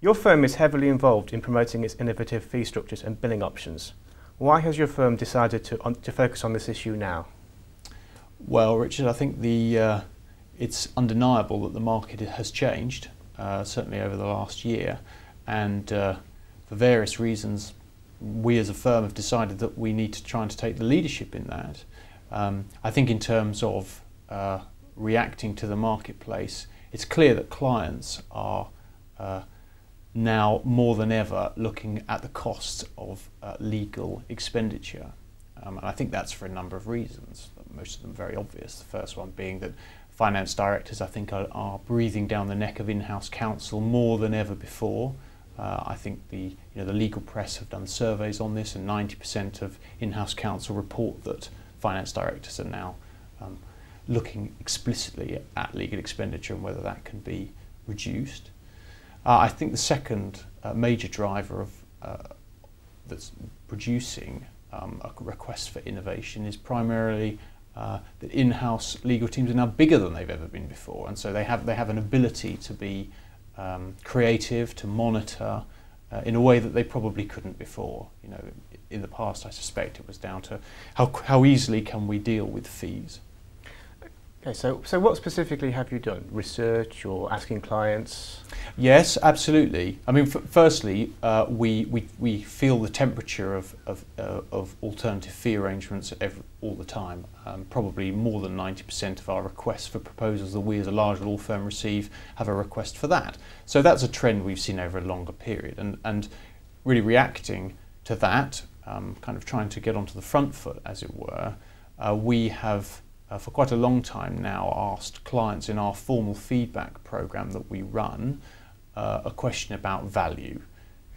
Your firm is heavily involved in promoting its innovative fee structures and billing options. Why has your firm decided to focus on this issue now? Well, Richard, I think it's undeniable that the market has changed, certainly over the last year, and for various reasons we as a firm have decided that we need to try and take the leadership in that. I think in terms of reacting to the marketplace, it's clear that clients are now more than ever looking at the costs of legal expenditure. And I think that's for a number of reasons, most of them very obvious. The first one being that finance directors, I think, are breathing down the neck of in-house counsel more than ever before. I think the legal press have done surveys on this, and 90% of in-house counsel report that finance directors are now looking explicitly at legal expenditure and whether that can be reduced. I think the second major driver of that's producing a request for innovation is primarily that in-house legal teams are now bigger than they've ever been before, and so they have an ability to be creative, to monitor in a way that they probably couldn't before. In the past, I suspect it was down to how easily can we deal with fees. Okay, so what specifically have you done? Research or asking clients? Yes, absolutely. I mean, firstly, we feel the temperature of alternative fee arrangements all the time. Probably more than 90% of our requests for proposals that we as a large law firm receive have a request for that. So that's a trend we've seen over a longer period, and really reacting to that, kind of trying to get onto the front foot, as it were, we have for quite a long time now asked clients in our formal feedback program that we run a question about value.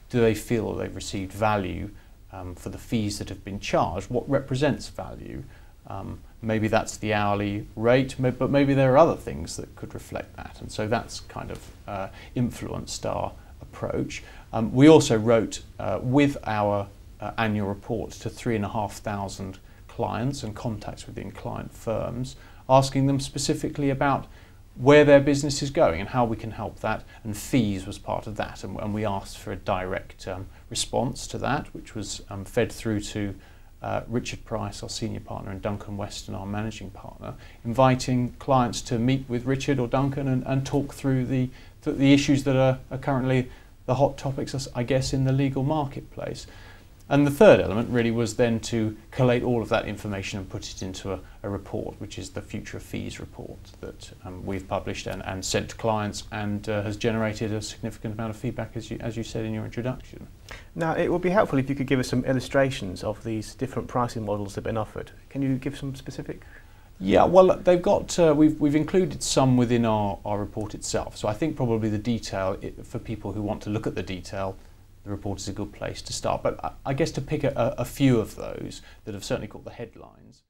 Do they feel that they've received value for the fees that have been charged? What represents value? Maybe that's the hourly rate, but maybe there are other things that could reflect that, and so that's kind of influenced our approach. We also wrote with our annual reports to 3,500 clients and contacts within client firms, asking them specifically about where their business is going and how we can help that, and fees was part of that, and we asked for a direct response to that, which was fed through to Richard Price, our senior partner, and Duncan Weston, our managing partner, inviting clients to meet with Richard or Duncan and talk through the issues that are currently the hot topics, I guess, in the legal marketplace. And the third element really was then to collate all of that information and put it into a report, which is the Future of Fees report that we've published and sent to clients, and has generated a significant amount of feedback, as you said in your introduction. Now, it would be helpful if you could give us some illustrations of these different pricing models that have been offered. Can you give some specific? Yeah, well, they've got. We've included some within our report itself. So I think probably the detail, for people who want to look at the detail, the report is a good place to start. But I guess to pick a few of those that have certainly got the headlines.